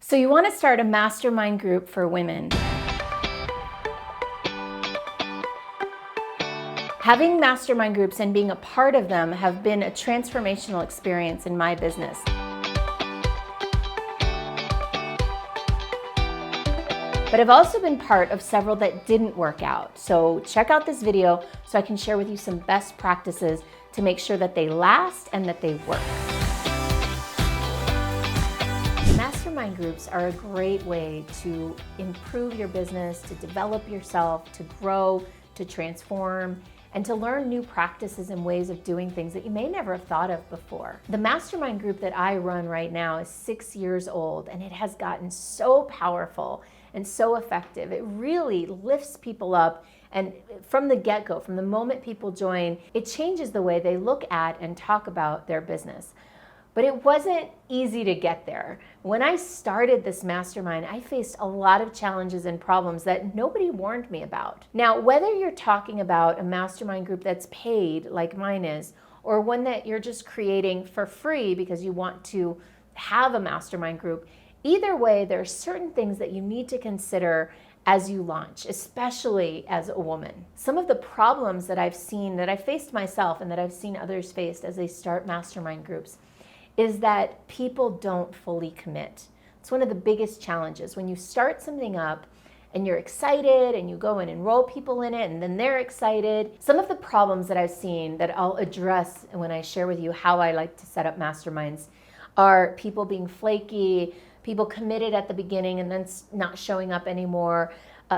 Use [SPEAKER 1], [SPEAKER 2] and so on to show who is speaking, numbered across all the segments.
[SPEAKER 1] So you want to start a mastermind group for women. Having mastermind groups and being a part of them have been a transformational experience in my business. But I've also been part of several that didn't work out. So check out this video so I can share with you some best practices to make sure that they last and that they work. Mastermind groups are a great way to improve your business, to develop yourself, to grow, to transform, and to learn new practices and ways of doing things that you may never have thought of before. The mastermind group that I run right now is 6 years old, and it has gotten so powerful and so effective. It really lifts people up, and from the get-go, from the moment people join, it changes the way they look at and talk about their business. But it wasn't easy to get there. When I started this mastermind, I faced a lot of challenges and problems that nobody warned me about. Now, whether you're talking about a mastermind group that's paid, like mine is, or one that you're just creating for free because you want to have a mastermind group, either way, there are certain things that you need to consider as you launch, especially as a woman. Some of the problems that I've seen, that I faced myself and that I've seen others face as they start mastermind groups, is that people don't fully commit. It's one of the biggest challenges. When you start something up and you're excited and you go and enroll people in it and then they're excited, some of the problems that I've seen that I'll address when I share with you how I like to set up masterminds are people being flaky, people committed at the beginning and then not showing up anymore,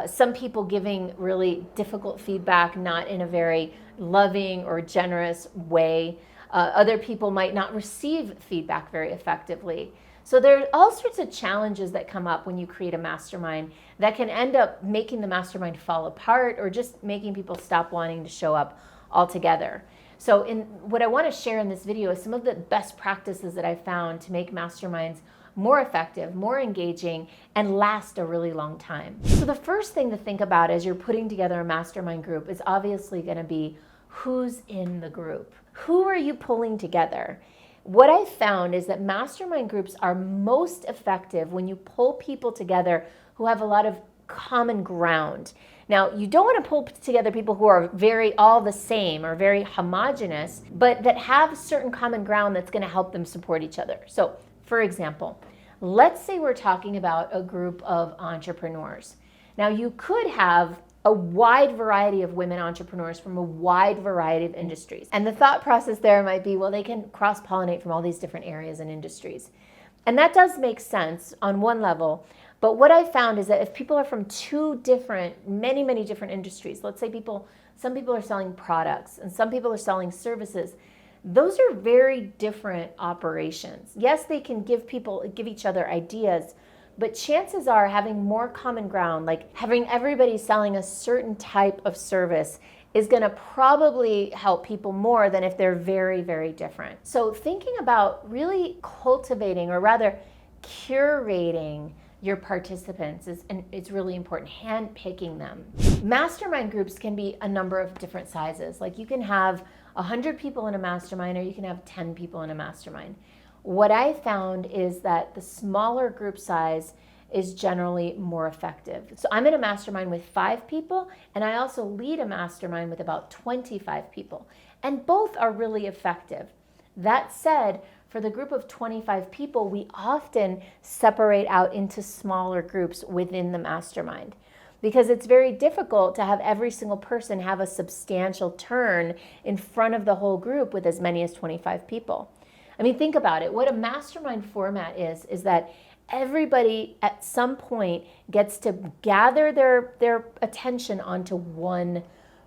[SPEAKER 1] some people giving really difficult feedback, not in a very loving or generous way. Other people might not receive feedback very effectively. So there are all sorts of challenges that come up when you create a mastermind that can end up making the mastermind fall apart or just making people stop wanting to show up altogether. So what I want to share in this video is some of the best practices that I've found to make masterminds more effective, more engaging, and last a really long time. So the first thing to think about as you're putting together a mastermind group is obviously going to be who's in the group. Who are you pulling together? What I found is that mastermind groups are most effective when you pull people together who have a lot of common ground. Now, you don't want to pull together people who are very all the same or very homogenous, but that have certain common ground that's going to help them support each other. So, for example, let's say we're talking about a group of entrepreneurs. Now, you could have a wide variety of women entrepreneurs from a wide variety of industries. And the thought process there might be, well, they can cross-pollinate from all these different areas and industries. And that does make sense on one level. But what I found is that if people are from many different industries, let's say some people are selling products and some people are selling services, those are very different operations. Yes, they can give each other ideas, but chances are having more common ground, like having everybody selling a certain type of service, is going to probably help people more than if they're very, very different. So thinking about really cultivating, or rather curating, your participants it's really important, handpicking them. Mastermind groups can be a number of different sizes. Like you can have 100 people in a mastermind, or you can have 10 people in a mastermind. What I found is that the smaller group size is generally more effective. So I'm in a mastermind with 5 people, and I also lead a mastermind with about 25 people, and both are really effective. That said, for the group of 25 people, we often separate out into smaller groups within the mastermind, because it's very difficult to have every single person have a substantial turn in front of the whole group with as many as 25 people. I mean, think about it. What a mastermind format is that everybody at some point gets to gather their attention onto one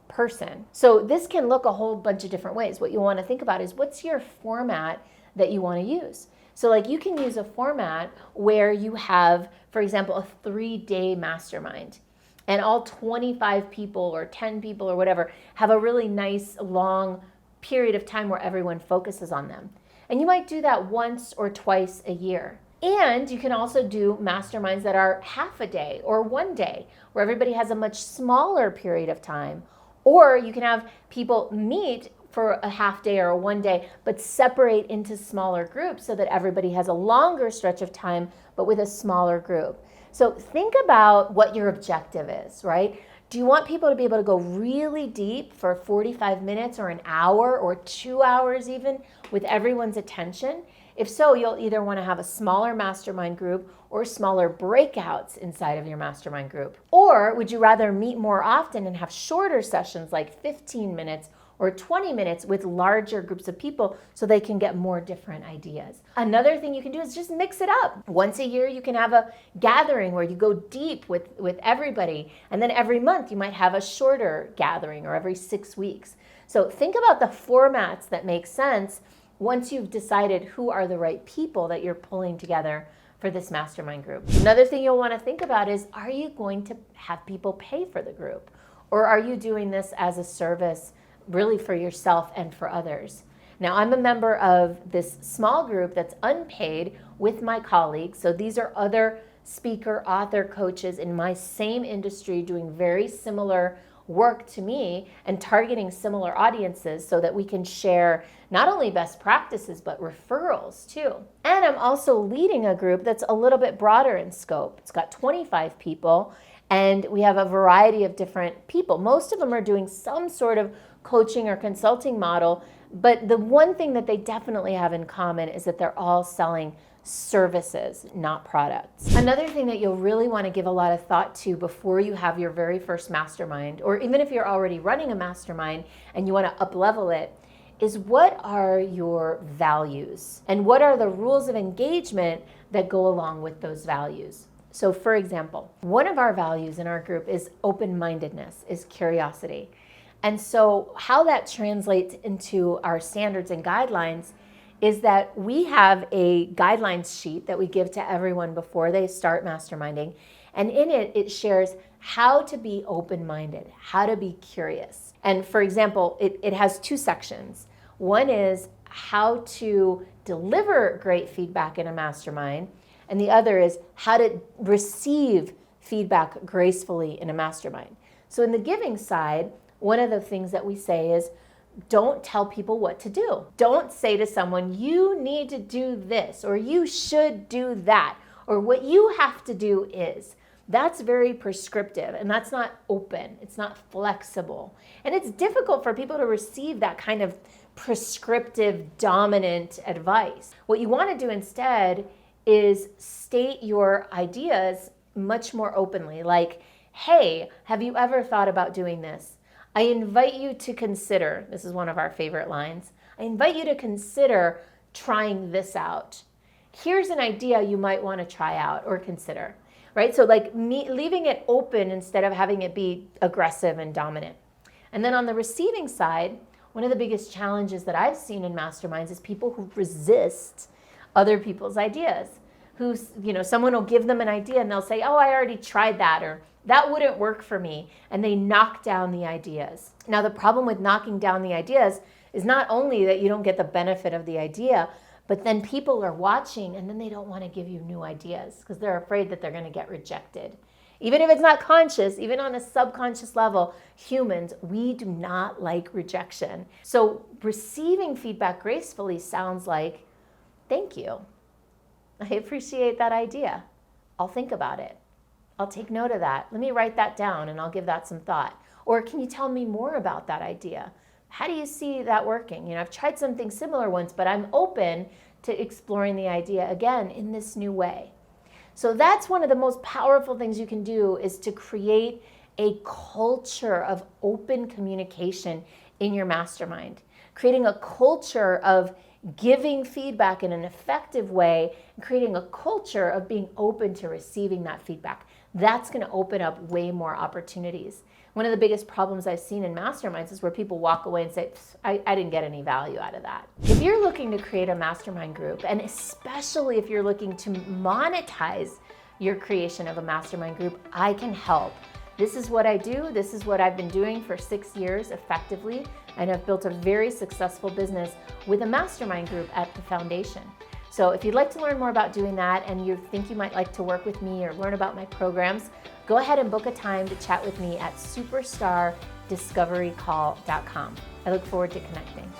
[SPEAKER 1] person. So this can look a whole bunch of different ways. What you want to think about is, what's your format that you want to use? So like you can use a format where you have, for example, a 3-day mastermind, and all 25 people or 10 people or whatever have a really nice long period of time where everyone focuses on them. And you might do that once or twice a year. And you can also do masterminds that are half a day or 1 day, where everybody has a much smaller period of time. Or you can have people meet for a half day or a 1 day, but separate into smaller groups so that everybody has a longer stretch of time but with a smaller group. So think about what your objective is, right? Do you want people to be able to go really deep for 45 minutes or an hour or 2 hours even with everyone's attention? If so, you'll either want to have a smaller mastermind group or smaller breakouts inside of your mastermind group. Or would you rather meet more often and have shorter sessions like 15 minutes or 20 minutes with larger groups of people so they can get more different ideas? Another thing you can do is just mix it up. Once a year, you can have a gathering where you go deep with everybody. And then every month, you might have a shorter gathering, or every 6 weeks. So think about the formats that make sense once you've decided who are the right people that you're pulling together for this mastermind group. Another thing you'll want to think about is, are you going to have people pay for the group? Or are you doing this as a service really for yourself and for others? Now, I'm a member of this small group that's unpaid with my colleagues. So these are other speaker, author, coaches in my same industry doing very similar work to me and targeting similar audiences so that we can share not only best practices, but referrals too. And I'm also leading a group that's a little bit broader in scope. It's got 25 people, and we have a variety of different people. Most of them are doing some sort of coaching or consulting model, but the one thing that they definitely have in common is that they're all selling services, not products. Another thing that you'll really want to give a lot of thought to before you have your very first mastermind, or even if you're already running a mastermind and you want to up-level it, is what are your values? And what are the rules of engagement that go along with those values? So for example, one of our values in our group is open-mindedness, is curiosity. And so how that translates into our standards and guidelines is that we have a guidelines sheet that we give to everyone before they start masterminding. And in it, it shares how to be open-minded, how to be curious. And for example, it has 2 sections. One is how to deliver great feedback in a mastermind, and the other is how to receive feedback gracefully in a mastermind. So in the giving side, one of the things that we say is, don't tell people what to do. Don't say to someone, you need to do this, or you should do that, or what you have to do is. That's very prescriptive, and that's not open. It's not flexible. And it's difficult for people to receive that kind of prescriptive, dominant advice. What you want to do instead is state your ideas much more openly, like, hey, have you ever thought about doing this? I invite you to consider, this is one of our favorite lines, I invite you to consider trying this out. Here's an idea you might want to try out or consider, right? So like leaving it open instead of having it be aggressive and dominant. And then on the receiving side, one of the biggest challenges that I've seen in masterminds is people who resist other people's ideas. Someone will give them an idea and they'll say, oh, I already tried that, or that wouldn't work for me. And they knock down the ideas. Now, the problem with knocking down the ideas is not only that you don't get the benefit of the idea, but then people are watching and then they don't want to give you new ideas because they're afraid that they're going to get rejected. Even if it's not conscious, even on a subconscious level, humans, we do not like rejection. So receiving feedback gracefully sounds like, thank you. I appreciate that idea. I'll think about it. I'll take note of that. Let me write that down and I'll give that some thought. Or can you tell me more about that idea? How do you see that working? I've tried something similar once, but I'm open to exploring the idea again in this new way. So that's one of the most powerful things you can do, is to create a culture of open communication in your mastermind. Creating a culture of giving feedback in an effective way, and creating a culture of being open to receiving that feedback. That's going to open up way more opportunities. One of the biggest problems I've seen in masterminds is where people walk away and say, I didn't get any value out of that. If you're looking to create a mastermind group, and especially if you're looking to monetize your creation of a mastermind group, I can help. This is what I do. This is what I've been doing for 6 years effectively, and I've built a very successful business with a mastermind group at the foundation. So if you'd like to learn more about doing that and you think you might like to work with me or learn about my programs, go ahead and book a time to chat with me at superstardiscoverycall.com. I look forward to connecting.